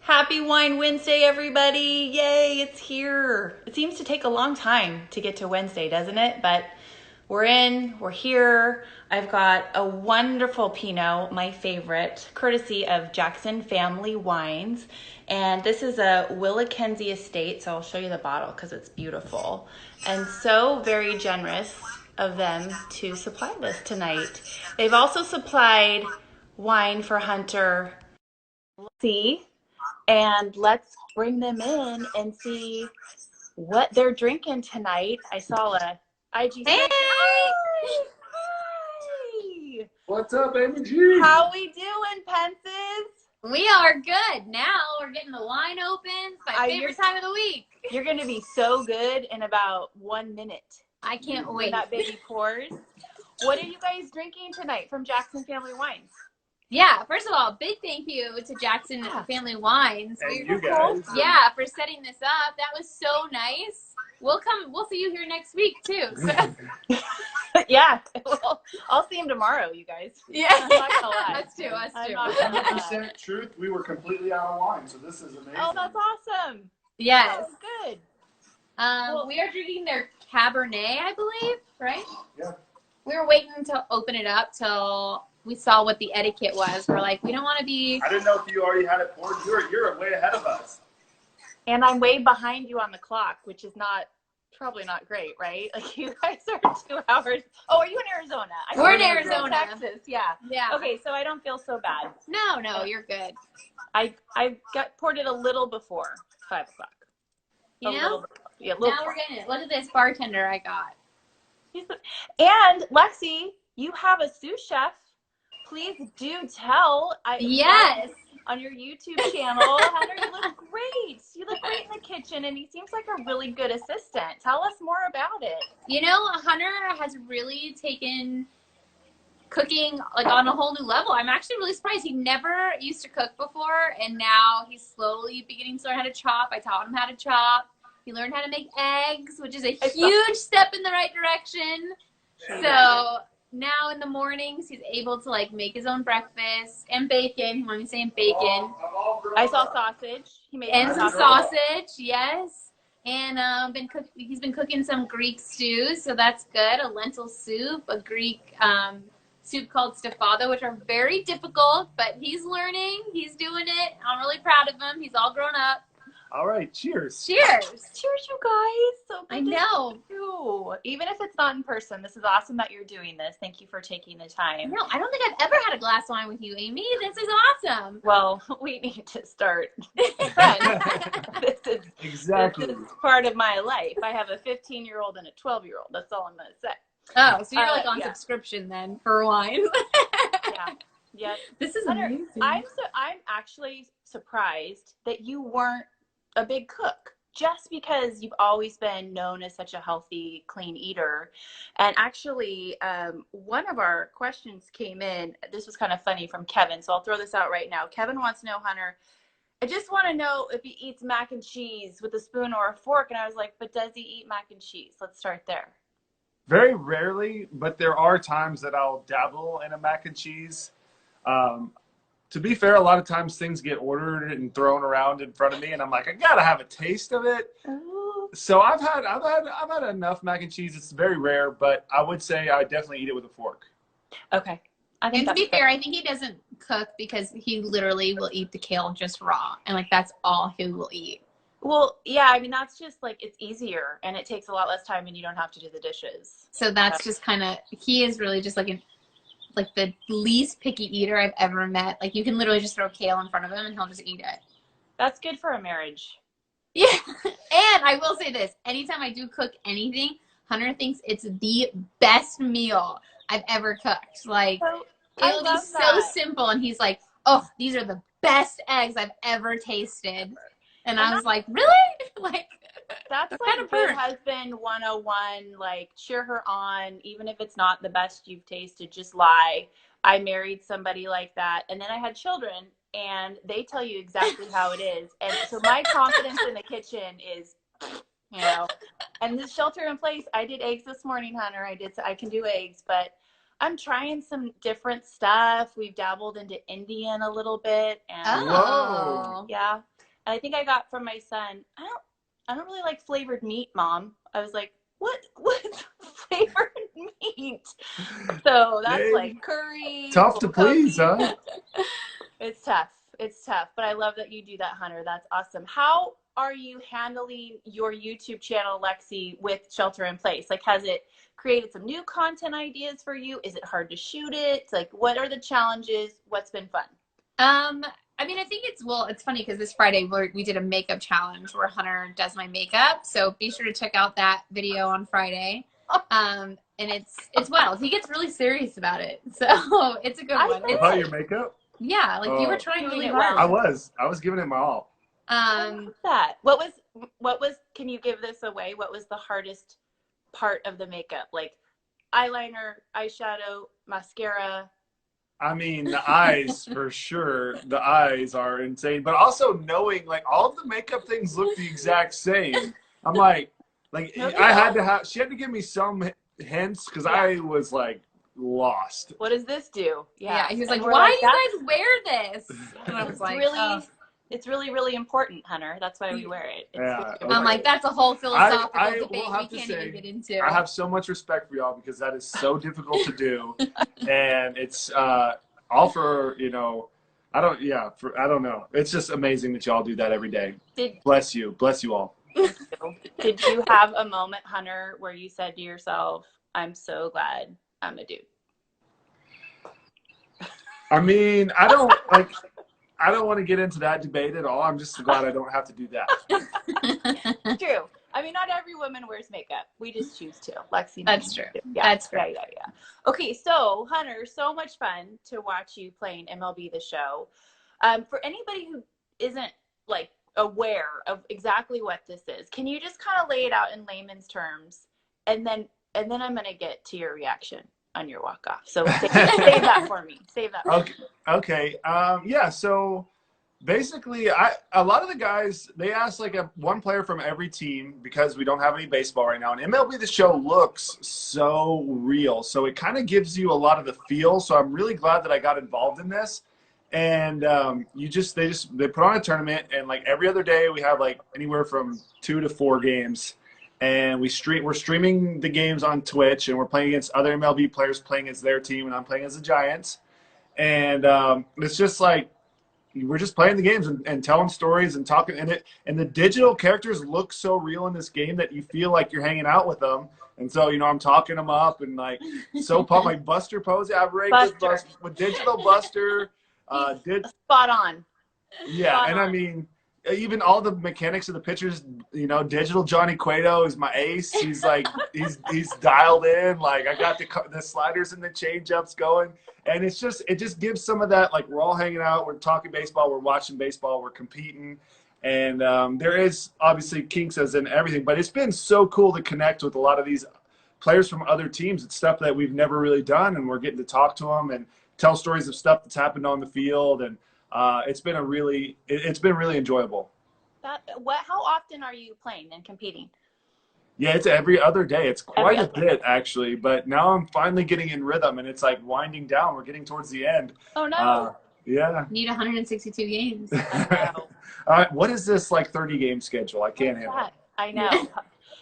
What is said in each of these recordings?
Happy Wine Wednesday, everybody. Yay, it's here. It seems to take a long time to get to Wednesday, doesn't it? But we're here. I've got a wonderful Pinot, my favorite, courtesy of Jackson Family Wines. And this is a Willackenzie estate, so I'll show you the bottle because it's beautiful. And so very generous of them to supply this tonight. They've also supplied wine for Hunter. Lexi. And let's bring them in and see what they're drinking tonight. I saw a IG. Hey! Hi! What's up, Amy? How we doing, Pences? We are good. Now we're getting the wine open. It's my favorite time of the week. You're going to be so good in about 1 minute. I can't wait. When that baby pours. What are you guys drinking tonight from Jackson Family Wines? Yeah, first of all, big thank you to Jackson Family Wines. And you guys. Yeah, for setting this up. That was so nice. We'll see you here next week too. So. Yeah, well, I'll see him tomorrow, you guys. Yeah, I'm not gonna lie. us too. 100% truth, we were completely out of wine, so this is amazing. Oh, that's awesome. Yes. Oh, good. We are drinking their Cabernet, I believe, right? Yeah. We were waiting to open it up till we saw what the etiquette was. We're like, we don't want to be. I didn't know if you already had it poured. You're way ahead of us. And I'm way behind you on the clock, which is probably not great, right? Like you guys are 2 hours. Oh, are you in Arizona? We're in Arizona. Texas, yeah. Yeah. Okay, so I don't feel so bad. No, you're good. I poured it a little before 5 o'clock. You know? Yeah, now we're getting it. Look at this bartender I got. And Lexi, you have a sous chef. Please do tell. Yes. On your YouTube channel. Hunter, you look great. You look great in the kitchen, and he seems like a really good assistant. Tell us more about it. You know, Hunter has really taken cooking like on a whole new level. I'm actually really surprised. He never used to cook before, and now he's slowly beginning to learn how to chop. I taught him how to chop. He learned how to make eggs, which is a huge step in the right direction. So now in the mornings, he's able to like make his own breakfast and bacon. When we saying bacon, I saw sausage. He made some sausage, yes. And he's been cooking some Greek stews, so that's good. A lentil soup, a Greek soup called stafado, which are very difficult, but he's learning. He's doing it. I'm really proud of him. He's all grown up. All right, cheers. Cheers. Cheers, you guys. So good I know. to see you. Even if it's not in person, this is awesome that you're doing this. Thank you for taking the time. No, I don't think I've ever had a glass of wine with you, Amy. This is awesome. Well, we need to start friends. This is part of my life. I have a 15-year-old and a 12-year-old. That's all I'm going to say. Oh, so you're like on subscription then for wine. Yeah. Yeah. This is Hunter, amazing. I'm actually surprised that you weren't a big cook, just because you've always been known as such a healthy, clean eater. And actually, one of our questions came in. This was kind of funny from Kevin, so I'll throw this out right now. Kevin wants to know, Hunter, I just want to know if he eats mac and cheese with a spoon or a fork. And I was like, but does he eat mac and cheese? Let's start there. Very rarely, but there are times that I'll dabble in a mac and cheese. To be fair, a lot of times things get ordered and thrown around in front of me, and I'm like, I gotta have a taste of it. Oh. So I've had enough mac and cheese. It's very rare, but I would say I definitely eat it with a fork. Okay. And to be fair, I think he doesn't cook because he literally will eat the kale just raw, and like that's all he will eat. Well, yeah, I mean, that's just like, it's easier and it takes a lot less time and you don't have to do the dishes. So that's just kind of, he is really just like the least picky eater I've ever met. Like you can literally just throw kale in front of him and he'll just eat it. That's good for a marriage. Yeah. And I will say this, anytime I do cook anything, Hunter thinks it's the best meal I've ever cooked. Like it'll be so simple. And he's like, oh, these are the best eggs I've ever tasted. And I was like, really? Like, that's like good husband 101. Like, cheer her on, even if it's not the best you've tasted. Just lie. I married somebody like that, and then I had children, and they tell you exactly how it is. And so my confidence in the kitchen is, you know. And the shelter in place. I did eggs this morning, Hunter. I can do eggs, but I'm trying some different stuff. We've dabbled into Indian a little bit, and oh, yeah. And I think I got from my son, I don't really like flavored meat, Mom. I was like, what's flavored meat? So that's like curry. Tough to please, huh? It's tough. It's tough. But I love that you do that, Hunter. That's awesome. How are you handling your YouTube channel, Lexi, with shelter in place? Like, has it created some new content ideas for you? Is it hard to shoot it? Like, what are the challenges? What's been fun? I mean, I think it's funny because this Friday we did a makeup challenge where Hunter does my makeup. So be sure to check out that video on Friday. And it's wild. He gets really serious about it. So it's a good one. About your makeup? Yeah, like you were trying really it hard. well. I was giving it my all. What was, can you give this away? What was the hardest part of the makeup? Like eyeliner, eyeshadow, mascara? I mean, the eyes, for sure. The eyes are insane. But also knowing, like, all of the makeup things look the exact same. I'm like she had to give me some hints because I was, like, lost. What does this do? Yeah, he was like, why do you guys wear this? And I was like, it's really, really important, Hunter. That's why we wear it. I'm like, that's a whole philosophical debate we can't even get into. I have so much respect for y'all because that is so difficult to do. And it's all for, I don't know. It's just amazing that y'all do that every day. Bless you all. Did you have a moment, Hunter, where you said to yourself, I'm so glad I'm a dude? I mean, I don't want to get into that debate at all. I'm just glad I don't have to do that. True. I mean, not every woman wears makeup. We just choose to. Lexi. That's true. Yeah. That's true. Yeah. Okay, so Hunter, so much fun to watch you playing MLB The Show. For anybody who isn't like aware of exactly what this is, can you just kind of lay it out in layman's terms, and then I'm gonna get to your reaction on your walk off. So save that for me. Save that. For me. Okay. Yeah. So basically, a lot of the guys, they ask like one player from every team because we don't have any baseball right now. And MLB The Show looks so real, so it kind of gives you a lot of the feel. So I'm really glad that I got involved in this. And they put on a tournament, and like every other day we have like anywhere from 2 to 4 games. And we're streaming the games on Twitch, and we're playing against other MLB players playing against their team, and I'm playing as the Giants. And it's just like we're just playing the games and telling stories and talking. And the digital characters look so real in this game that you feel like you're hanging out with them. And so, I'm talking them up and like so pumped. Like Buster Posey, I've ranked with Digital Buster. Spot on. Yeah, and I mean, even all the mechanics of the pitchers, Digital Johnny Cueto is my ace. He's like, he's dialed in. Like I got the sliders and the changeups going, and it just gives some of that. Like we're all hanging out, we're talking baseball, we're watching baseball, we're competing, and there is obviously kinks as in everything. But it's been so cool to connect with a lot of these players from other teams. It's stuff that we've never really done, and we're getting to talk to them and tell stories of stuff that's happened on the field. And it's been really enjoyable. How often are you playing and competing? Yeah, it's every other day. It's quite a bit actually, but now I'm finally getting in rhythm, and it's like winding down. We're getting towards the end. Oh no! Yeah. Need 162 games. What is this like 30 game schedule? I can't handle it. I know.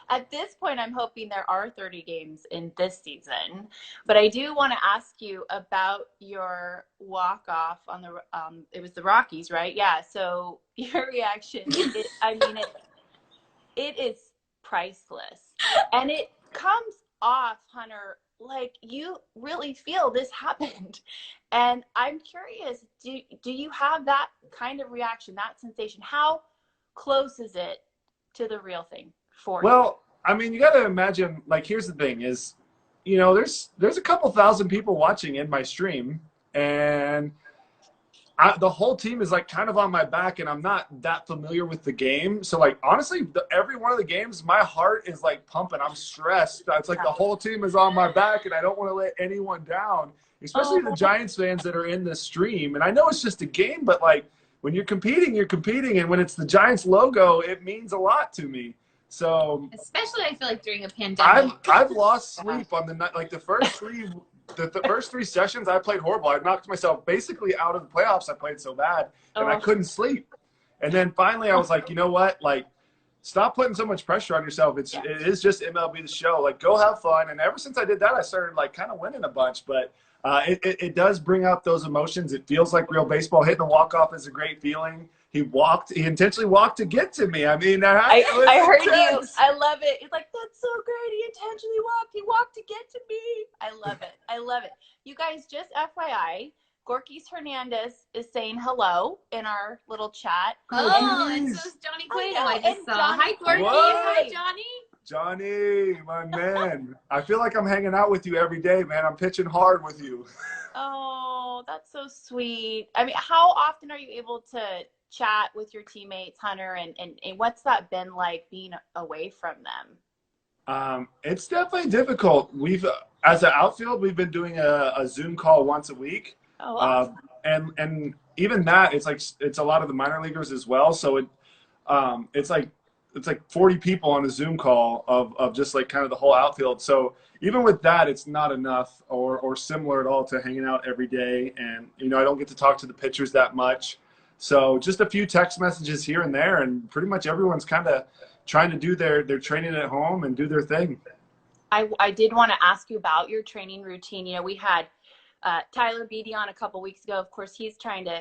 At this point, I'm hoping there are 30 games in this season. But I do want to ask you about your walk-off on the it was the Rockies, right? Yeah. So your reaction, it is priceless. And it comes off, Hunter, like you really feel this happened. And I'm curious, do you have that kind of reaction, that sensation? How close is it to the real thing? Well, I mean, you got to imagine, like, here's the thing is, there's a couple thousand people watching in my stream, and the whole team is like kind of on my back, and I'm not that familiar with the game. So like, honestly, every one of the games, my heart is like pumping. I'm stressed. It's like the whole team is on my back, and I don't want to let anyone down, especially the Giants fans that are in the stream. And I know it's just a game, but like when you're competing, and when it's the Giants logo, it means a lot to me. So especially I feel like during a pandemic, I've lost sleep on the night. Like the first three sessions, I played horrible. I knocked myself basically out of the playoffs. I played so bad, and I couldn't sleep. And then finally I was like, you know what? Like, stop putting so much pressure on yourself. It is just MLB The Show. Like, go have fun. And ever since I did that, I started like kind of winning a bunch. But it does bring out those emotions. It feels like real baseball. Hitting a walk-off is a great feeling. He intentionally walked to get to me. I mean, I heard you. I love it. It's like, that's so great. He intentionally walked. He walked to get to me. I love it. I love it. You guys, just FYI, Gorkys Hernandez is saying hello in our little chat. Oh, and so is Johnny Cueto. I just saw. Hi, Gorkys. Hi, Johnny. Johnny, my man. I feel like I'm hanging out with you every day, man. I'm pitching hard with you. Oh, that's so sweet. I mean, how often are you able to chat with your teammates, Hunter, and what's that been like being away from them? It's definitely difficult. As an outfield, we've been doing a Zoom call once a week. Oh, awesome. And even that, it's a lot of the minor leaguers as well. So it's like 40 people on a Zoom call of just like kind of the whole outfield. So even with that, it's not enough or similar at all to hanging out every day. And, I don't get to talk to the pitchers that much. So just a few text messages here and there, and pretty much everyone's kind of trying to do their training at home and do their thing. I did want to ask you about your training routine. We had Tyler Beatty on a couple weeks ago. Of course, he's trying to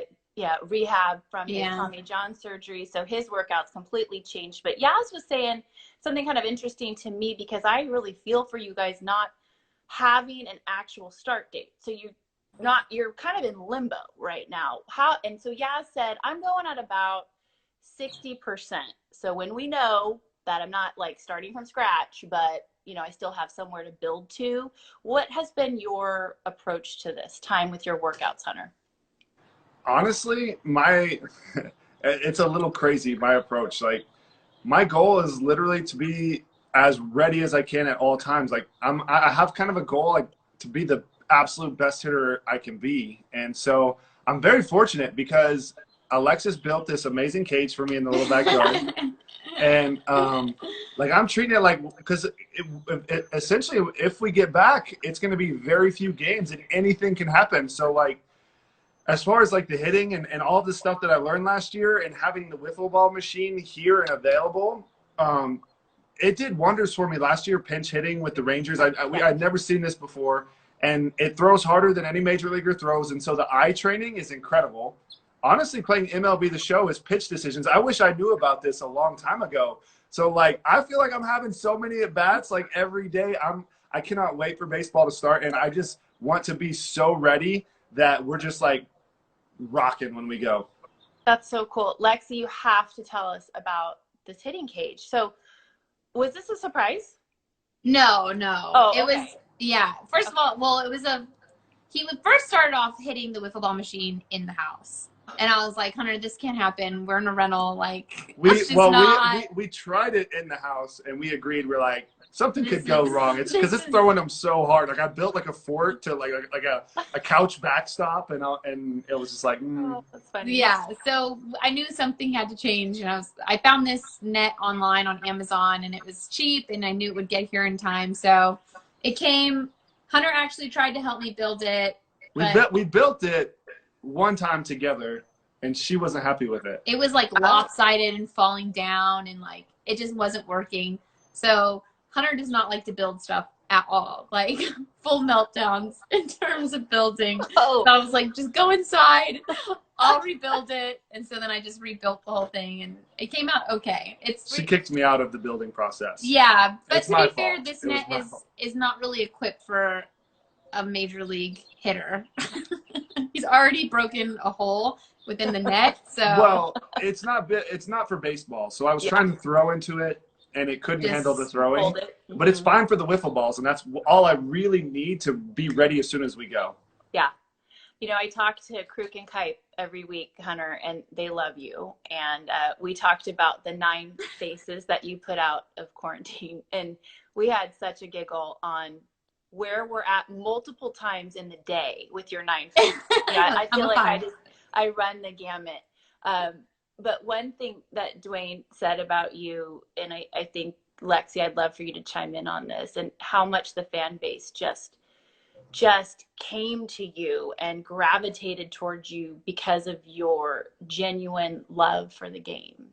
rehab from his Tommy John surgery, so his workouts completely changed. But Yaz was saying something kind of interesting to me, because I really feel for you guys not having an actual start date. So you're kind of in limbo right now. And so Yaz said, I'm going at about 60%. So when we know that I'm not like starting from scratch, but I still have somewhere to build to, what has been your approach to this time with your workouts, Hunter? Honestly, it's a little crazy, my approach. Like, my goal is literally to be as ready as I can at all times. Like, I have kind of a goal, like, to be the absolute best hitter I can be. And so I'm very fortunate because Alexis built this amazing cage for me in the little backyard. And like, I'm treating it like, because essentially if we get back, it's going to be very few games and anything can happen. So like, as far as like the hitting and all the stuff that I learned last year and having the wiffle ball machine here and available, it did wonders for me last year, pinch hitting with the Rangers. I'd never seen this before, and it throws harder than any major leaguer throws. And so the eye training is incredible. Honestly, playing MLB The Show is pitch decisions. I wish I knew about this a long time ago. So like, I feel like I'm having so many at bats like every day. I cannot wait for baseball to start, and I just want to be so ready that we're just like rocking when we go. That's so cool. Lexi, you have to tell us about this hitting cage. So was this a surprise? No. Oh, it okay. was, first of all, well, he would first started off hitting the wiffle ball machine in the house. And I was like, Hunter, this can't happen. We're in a rental. Like, we tried it in the house and we agreed. We're like, something could go wrong. It's because it's throwing them so hard. Like, I built like a fort to like a couch backstop, and it was just like, Oh, that's funny. Yeah. So I knew something had to change, and I found this net online on Amazon, and it was cheap, and I knew it would get here in time. So it came. Hunter actually tried to help me build it. We built it one time together, and she wasn't happy with it. It was like lopsided and falling down, and like it just wasn't working. So Hunter does not like to build stuff at all, like full meltdowns in terms of building. Oh. So I was like, just go inside, I'll rebuild it. And so then I just rebuilt the whole thing, and it came out okay. She kicked me out of the building process. Yeah, but it's to be fair, fault. this net is not really equipped for a major league hitter. He's already broken a hole within the net. So well, it's not for baseball. So I was trying to throw into it, and it couldn't handle the throwing. But it's fine for the wiffle balls, and that's all I really need to be ready as soon as we go. Yeah. I talk to Kruk and Kipe every week, Hunter, and they love you. And we talked about the 9 faces that you put out of quarantine, and we had such a giggle on where we're at multiple times in the day with your 9 faces. Yeah, I feel like I run the gamut. But one thing that Dwayne said about you, and I think, Lexi, I'd love for you to chime in on this, and how much the fan base just just came to you and gravitated towards you because of your genuine love for the game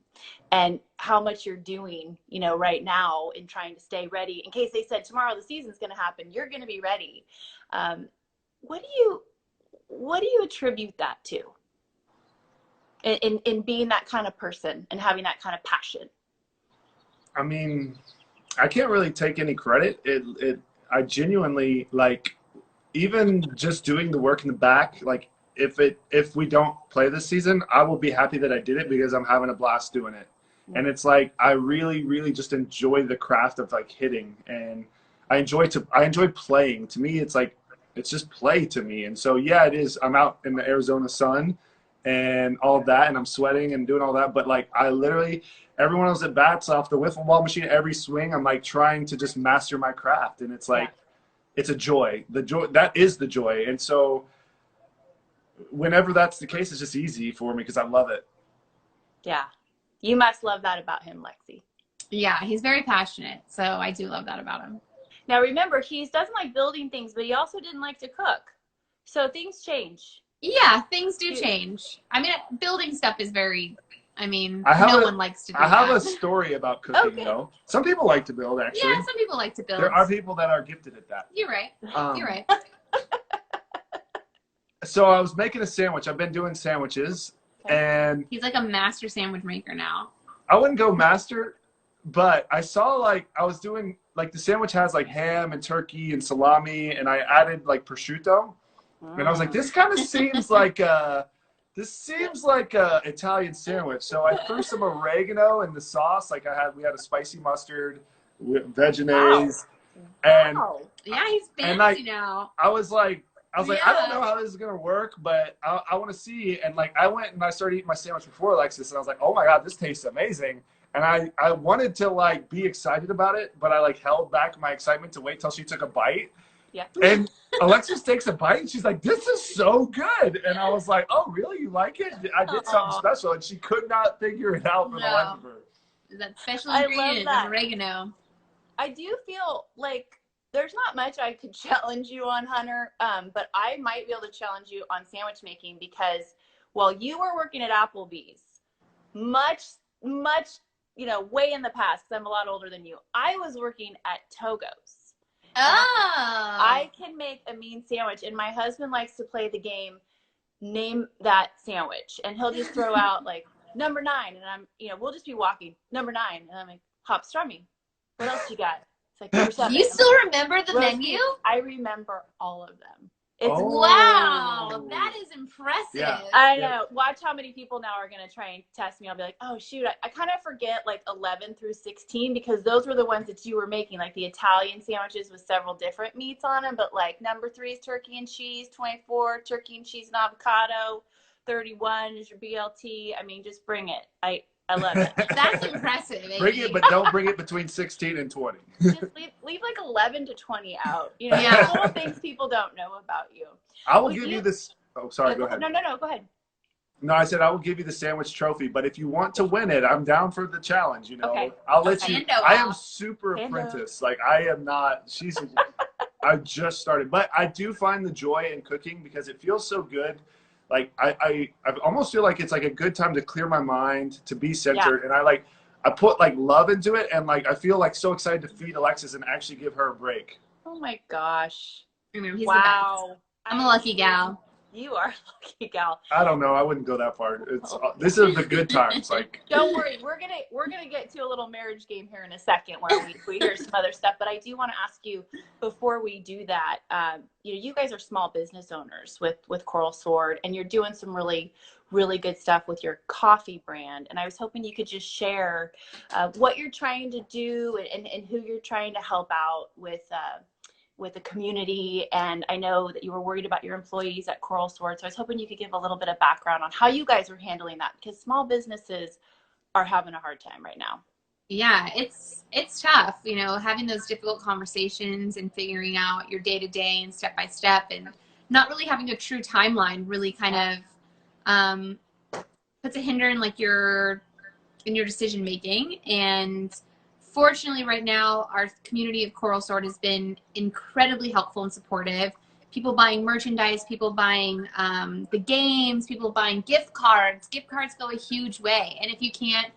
and how much you're doing, you know, right now in trying to stay ready in case they said tomorrow the season's going to happen, you're going to be ready. What do you attribute that to in being that kind of person and having that kind of passion? I mean, I can't really take any credit. I genuinely, like, even just doing the work in the back, like if we don't play this season, I will be happy that I did it because I'm having a blast doing it. And it's like I really, really just enjoy the craft of like hitting, and I enjoy playing. To me, it's like it's just play to me. And so yeah, it is. I'm out in the Arizona sun and all of that, and I'm sweating and doing all that. But like I literally, every one of those at bats off the wiffle ball machine, every swing, I'm like trying to just master my craft, and it's like. Yeah. It's a joy. The joy, that is the joy. And so whenever that's the case, it's just easy for me because I love it. Yeah. You must love that about him, Lexi. Yeah, he's very passionate. So I do love that about him. Now remember, he doesn't like building things, but he also didn't like to cook. So things change. Yeah, things do change. I mean, building stuff is very... no one likes to do that. I have a story about cooking, though. Some people like to build, actually. Yeah, some people like to build. There are people that are gifted at that. You're right. You're right. So I was making a sandwich. I've been doing sandwiches, and... He's like a master sandwich maker now. I wouldn't go master, but I saw, like, I was doing, like, the sandwich has, like, ham and turkey and salami, and I added, like, prosciutto. And I was like, this kind of seems like a... This seems like a Italian sandwich. So I threw some oregano in the sauce. Like we had a spicy mustard with vegetables. Wow. And yeah, he's fancy now. I was like, I don't know how this is gonna work, but I want to see. And like, I went and I started eating my sandwich before Alexis, and I was like, oh my god, this tastes amazing. And I wanted to like be excited about it, but I like held back my excitement to wait till she took a bite. Yeah. And Alexis takes a bite and she's like, this is so good. And I was like, oh, really? You like it? I did something special. And she could not figure it out for the life of her. That special ingredient is oregano. I do feel like there's not much I could challenge you on, Hunter, but I might be able to challenge you on sandwich making because while you were working at Applebee's, much, you know, way in the past, because I'm a lot older than you, I was working at Togo's. Oh. I can make a mean sandwich, and my husband likes to play the game, name that sandwich, and he'll just throw out like number 9, and I'm, you know, we'll just be walking number 9, and I'm like, hop strummy. What else you got? It's like number 7. You still remember the menu? I remember all of them. It's wow, that is impressive. Yeah. I know. Watch how many people now are going to try and test me. I'll be like, oh, shoot, I kind of forget like 11 through 16 because those were the ones that you were making, like the Italian sandwiches with several different meats on them. But like number 3 is turkey and cheese, 24, turkey and cheese and avocado, 31 is your BLT. I mean, just bring it. I love it. That's impressive. Bring it, but don't bring it between 16 and 20. Just leave like 11 to 20 out. You know, little things people don't know about you. I will give you this. Oh, sorry. Go ahead. No. Go ahead. No, I said I will give you the sandwich trophy, but if you want to win it, I'm down for the challenge. You know, okay. I'll let you. I am super apprentice. Like I am not. I just started, but I do find the joy in cooking because it feels so good. Like I almost feel like it's like a good time to clear my mind, to be centered, and I put like love into it, and like I feel like so excited to feed Alexis and actually give her a break. Oh my gosh! He's wow, I'm a lucky gal. You are a lucky gal. I don't know. I wouldn't go that far. This is the good times. Like, don't worry, we're gonna get to a little marriage game here in a second where we hear some other stuff. But I do want to ask you before we do that. You know, you guys are small business owners with Coral Sword, and you're doing some really good stuff with your coffee brand. And I was hoping you could just share what you're trying to do and who you're trying to help out with the community. And I know that you were worried about your employees at Coral Sword, so I was hoping you could give a little bit of background on how you guys are handling that, because small businesses are having a hard time right now. Yeah, it's tough, you know, having those difficult conversations and figuring out your day-to-day and step-by-step, and not really having a true timeline really kind of puts a hinder in like your decision making. And fortunately, right now, our community of Coral Sword has been incredibly helpful and supportive. people buying merchandise, people buying the games, people buying gift cards. Gift cards go a huge way. And if you can't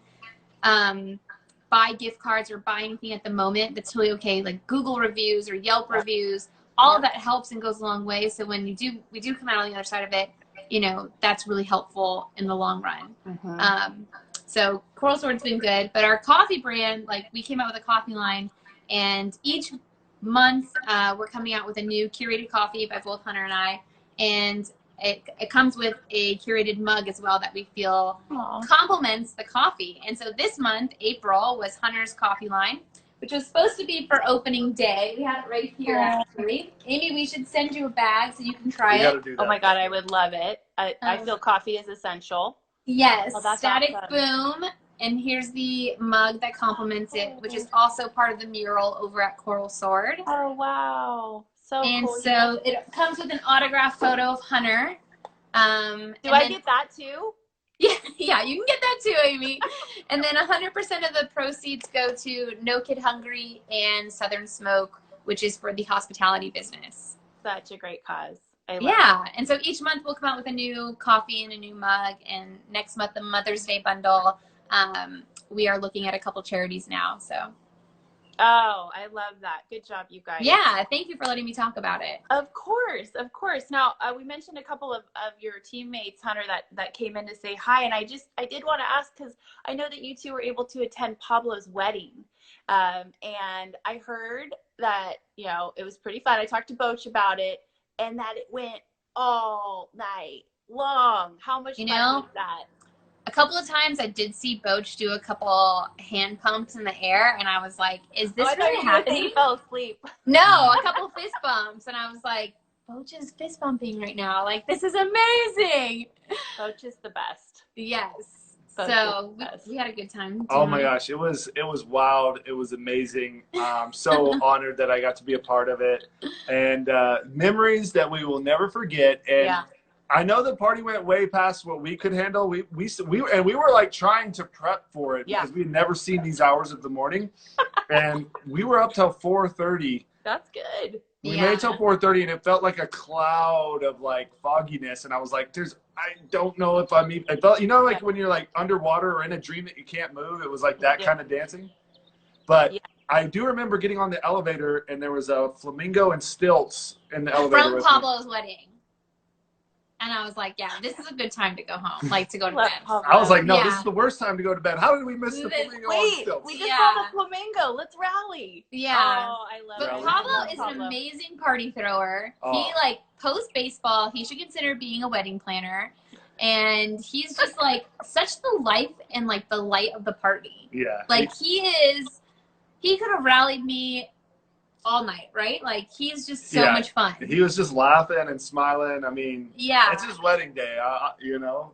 buy gift cards or buy anything at the moment, that's totally okay. Like Google reviews or Yelp reviews, all of that helps and goes a long way. So when we do come out on the other side of it, you know, that's really helpful in the long run. So Coral Sword's been good, but our coffee brand, like we came out with a coffee line, and each month we're coming out with a new curated coffee by both Hunter and I, and it comes with a curated mug as well that we feel complements the coffee. And so this month, April, was Hunter's coffee line, which was supposed to be for opening day. We have it right here, actually. Amy, we should send you a bag so you can try it. Oh my God, I would love it. I feel coffee is essential. Yes, that's Static awesome. Boom. And here's the mug that complements it, which is also part of the mural over at Coral Sword. Oh, wow. So and cool. So it comes with an autographed photo of Hunter. Do I get that too? Yeah, you can get that too, Amy. And then 100% of the proceeds go to No Kid Hungry and Southern Smoke, which is for the hospitality business. Such a great cause. Yeah, and so each month we'll come out with a new coffee and a new mug, and next month the Mother's Day bundle. We are looking at a couple charities now, so. Oh, I love that. Good job, you guys. Yeah, thank you for letting me talk about it. Of course, of course. Now, we mentioned a couple of your teammates, Hunter, that came in to say hi, and I did want to ask, because I know that you two were able to attend Pablo's wedding, and I heard that, you know, it was pretty fun. I talked to Boch about it, and that it went all night long. How much fun was that? A couple of times I did see Boch do a couple hand pumps in the air, and I was like, is this really happening? He fell asleep. No, a couple fist bumps, and I was like, Boch is fist bumping right now. Like, this is amazing. Boch is the best. Yes. Boch So we had a good time. Oh my gosh, it was wild. It was amazing. I'm so honored that I got to be a part of it, and memories that we will never forget. And I know the party went way past what we could handle. We were like trying to prep for it because we had never seen these hours of the morning, and we were up till 4:30. That's good. We made it till 4:30, and it felt like a cloud of like fogginess. And I was like, I don't know if I'm even. I felt, you know, like when you're like underwater or in a dream that you can't move. It was like that kind of dancing. But I do remember getting on the elevator, and there was a flamingo and stilts in the elevator from Pablo's wedding. And I was like, yeah, this is a good time to go home, like to go to bed. I was like, no, this is the worst time to go to bed. How did we miss the flamingo on stilts? We just saw the flamingo. Let's rally. Yeah. Oh, I love it. But Pablo is an amazing party thrower. He, like, post-baseball, he should consider being a wedding planner. And he's just, like, such the life and, like, the light of the party. Yeah. Like, he could have rallied me all night, right? Like, he's just so much fun. He was just laughing and smiling. I mean, it's his wedding day. You know,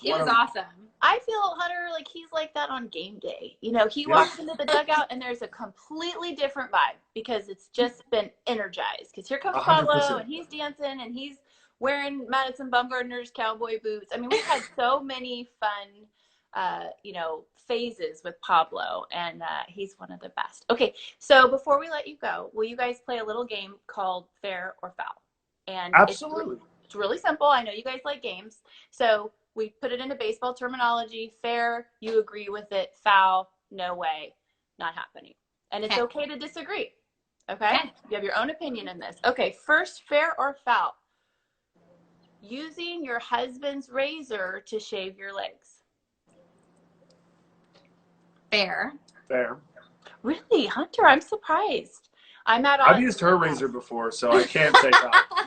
he was awesome. I feel Hunter, like, he's like that on game day. You know, he walks into the dugout and there's a completely different vibe because it's just been energized. Because here comes 100%. Pablo, and he's dancing, and he's wearing Madison Bumgarner's cowboy boots. I mean, we've had so many fun, you know, phases with Pablo, and he's one of the best. Okay, so before we let you go, will you guys play a little game called Fair or Foul? And absolutely. It's really simple. I know you guys like games. So we put it into baseball terminology. Fair, you agree with it. Foul, no way, not happening. And it's okay to disagree. Okay? You have your own opinion in this. Okay, first, fair or foul? Using your husband's razor to shave your legs. Fair. Fair. Really, Hunter? I'm surprised. I've used her razor before, so I can't say that.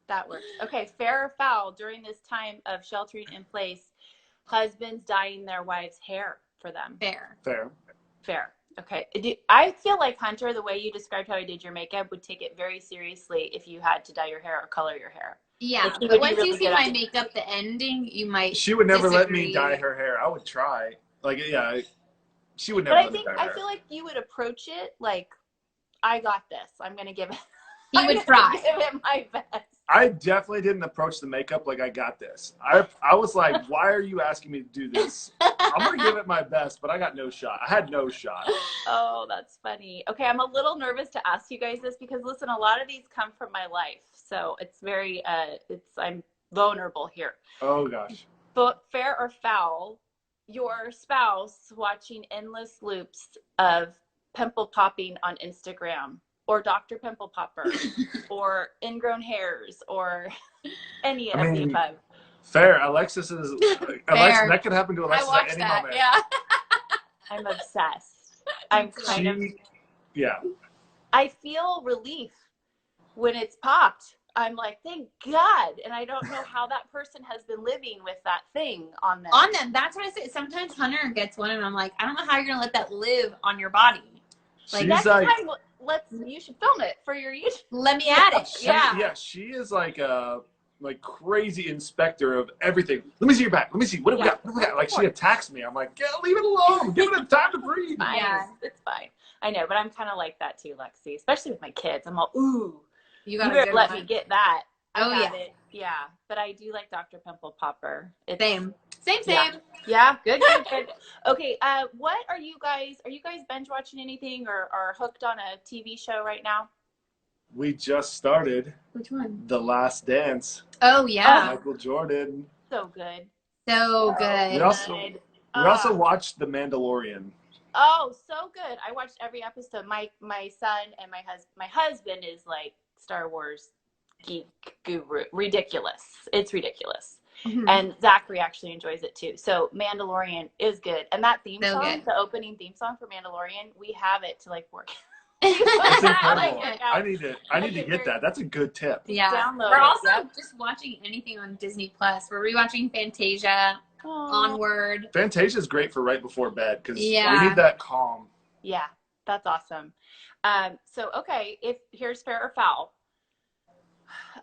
That works. Okay, fair or foul during this time of sheltering in place, husbands dyeing their wives' hair for them? Fair. Fair. Fair. Okay. I feel like, Hunter, the way you described how I did your makeup, would take it very seriously if you had to dye your hair or color your hair. Yeah, like, but once you see my makeup, the ending, you might She would never let me dye her hair. I would try. Like, she would never let me dye her hair. I feel like you would approach it like, I got this. I'm going to give it. He would try. Give it my best. I definitely didn't approach the makeup like I got this. I was like, why are you asking me to do this? I'm going to give it my best, but I got no shot. I had no shot. Oh, that's funny. Okay, I'm a little nervous to ask you guys this because listen, a lot of these come from my life. So it's very, I'm vulnerable here. Oh gosh. But fair or foul, your spouse watching endless loops of pimple popping on Instagram or Dr. Pimple Popper or ingrown hairs or any of the above. Fair. Alexis is, Alexis, that could happen to Alexis at any moment. Yeah. I'm obsessed. I'm kind of, yeah. I feel relief when it's popped. I'm like, thank God. And I don't know how that person has been living with that thing on them. On them. That's what I say. Sometimes Hunter gets one and I'm like, I don't know how you're going to let that live on your body. Like, next time, you should film it for your YouTube. Let me at it. Yeah, she is like a crazy inspector of everything. Let me see your back. Let me see. What do we got? What do we got? Like, she attacks me. I'm like, yeah, leave it alone. Give it time to breathe. Fine. Yeah, it's fine. I know, but I'm kind of like that too, Lexi, especially with my kids. I'm all, ooh, you better let me get that. It. Yeah, but I do like Dr. Pimple Popper. Same. Yeah, good. Okay, what are you guys binge watching anything or hooked on a TV show right now? We just started. Which one? The Last Dance. Oh yeah. Michael Jordan. So good. So good. We also watched The Mandalorian. Oh, so good. I watched every episode. My son and my husband is like Star Wars geek guru. Ridiculous. It's ridiculous. Mm-hmm. And Zachary actually enjoys it too. So Mandalorian is good. And that theme song, the opening theme song for Mandalorian, we have it to like work. That's incredible. I need to get that. That's a good tip. Yeah. Download We're also just watching anything on Disney Plus. We're rewatching Fantasia. Onward. Fantasia is great for right before bed because we need that calm. Yeah, that's awesome. So okay, if here's fair or foul.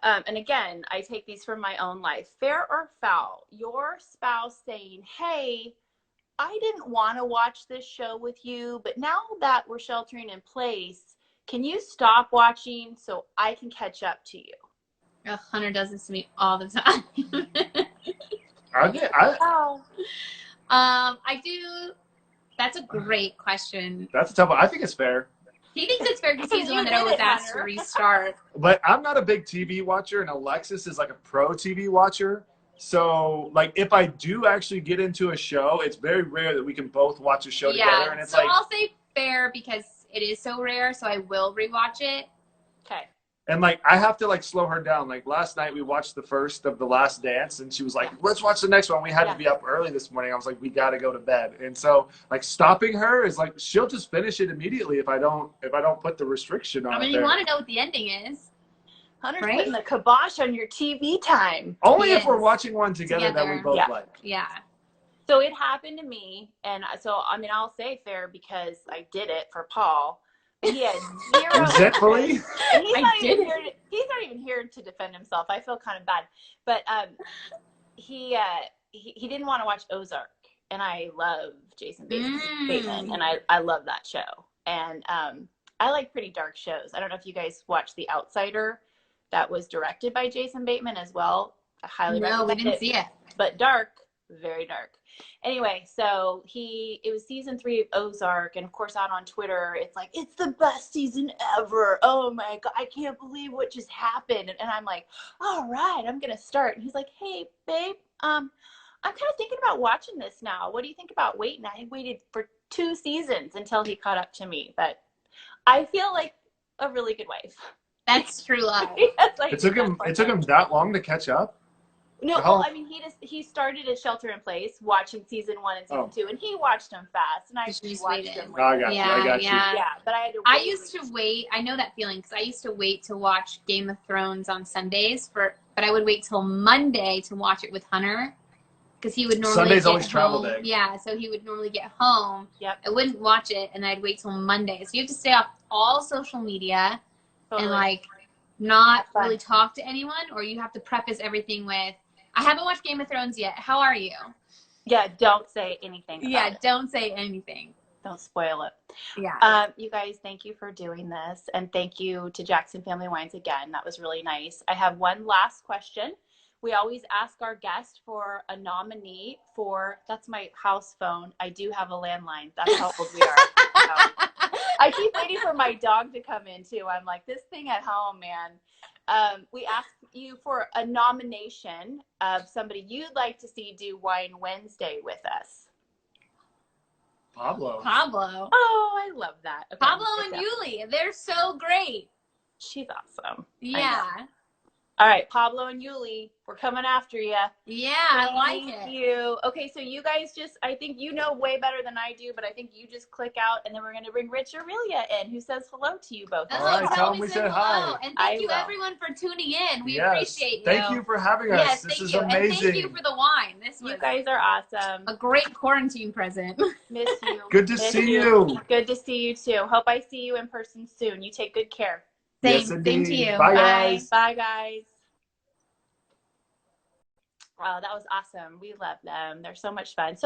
And again, I take these from my own life. Fair or foul, your spouse saying, hey, I didn't want to watch this show with you, but now that we're sheltering in place, can you stop watching so I can catch up to you? Hunter does this to me all the time. I do. That's a great question. That's a tough one. I think it's fair. He thinks it's fair because he's the one that always asks to restart. But I'm not a big TV watcher, and Alexis is like a pro TV watcher. So, like, if I do actually get into a show, it's very rare that we can both watch a show together. And it's so I'll say fair because it is so rare, so I will rewatch it. Okay. And, like, I have to, like, slow her down. Like, last night we watched the first of The Last Dance, and she was like, let's watch the next one. We had to be up early this morning. I was like, we got to go to bed. And so, like, stopping her is, like, she'll just finish it immediately if I don't put the restriction on it. I mean, you want to know what the ending is. Hunter's putting the kibosh on your TV time. Only if we're watching one together that we both like. Yeah. So it happened to me, and so, I mean, I'll say fair because I did it for Paul. He had zero. Resentfully? He's not even here to defend himself. I feel kind of bad. But he didn't want to watch Ozark. And I love Jason Bateman. And I love that show. And I like pretty dark shows. I don't know if you guys watched The Outsider. That was directed by Jason Bateman as well. I highly recommend it. No, we didn't see it. But dark, very dark. Anyway, so it was season 3 of Ozark, and of course out on Twitter, it's like, it's the best season ever. Oh my God, I can't believe what just happened. And I'm like, all right, I'm going to start. And he's like, hey, babe, I'm kind of thinking about watching this now. What do you think about waiting? I waited for 2 seasons until he caught up to me, but I feel like a really good wife. That's true love. It took him that long to catch up? No, well, I mean, he started at Shelter in Place, watching season 1 and season 2, and he watched them fast, and I just watched them. I got you. Yeah, but I had to wait. I used to wait. I know that feeling because I used to wait to watch Game of Thrones on Sundays but I would wait till Monday to watch it with Hunter because he would normally Sunday's get always home. travel day. Yeah, so he would normally get home. Yep. I wouldn't watch it, and I'd wait till Monday. So you have to stay off all social media and like not really talk to anyone, or you have to preface everything with, I haven't watched Game of Thrones yet. How are you? Yeah, don't say anything about it. Don't say anything. Don't spoil it. Yeah. You guys, thank you for doing this. And thank you to Jackson Family Wines again. That was really nice. I have one last question. We always ask our guest for a nominee for, that's my house phone. I do have a landline. That's how old we are. I keep waiting for my dog to come in too. I'm like, this thing at home, man. We ask you for a nomination of somebody you'd like to see do Wine Wednesday with us. Pablo. Oh, I love that. Okay, Pablo and Julie. They're so great. She's awesome. Yeah. All right, Pablo and Julie, we're coming after you. Yeah, I like it. Thank you. Okay, so you guys just, I think you know way better than I do, but I think you just click out, and then we're going to bring Rich Aurelia in, who says hello to you both. All right, tell them we said hi. And thank you, everyone, for tuning in. We appreciate you. Thank you for having us. Yes, this is you. amazing. And thank you for the wine. You guys are awesome. A great quarantine present. Miss you. Good to see you. Good to see you, too. Hope I see you in person soon. You take good care. Same to you. Bye, guys. Bye, guys. Wow, that was awesome. We love them. They're so much fun. So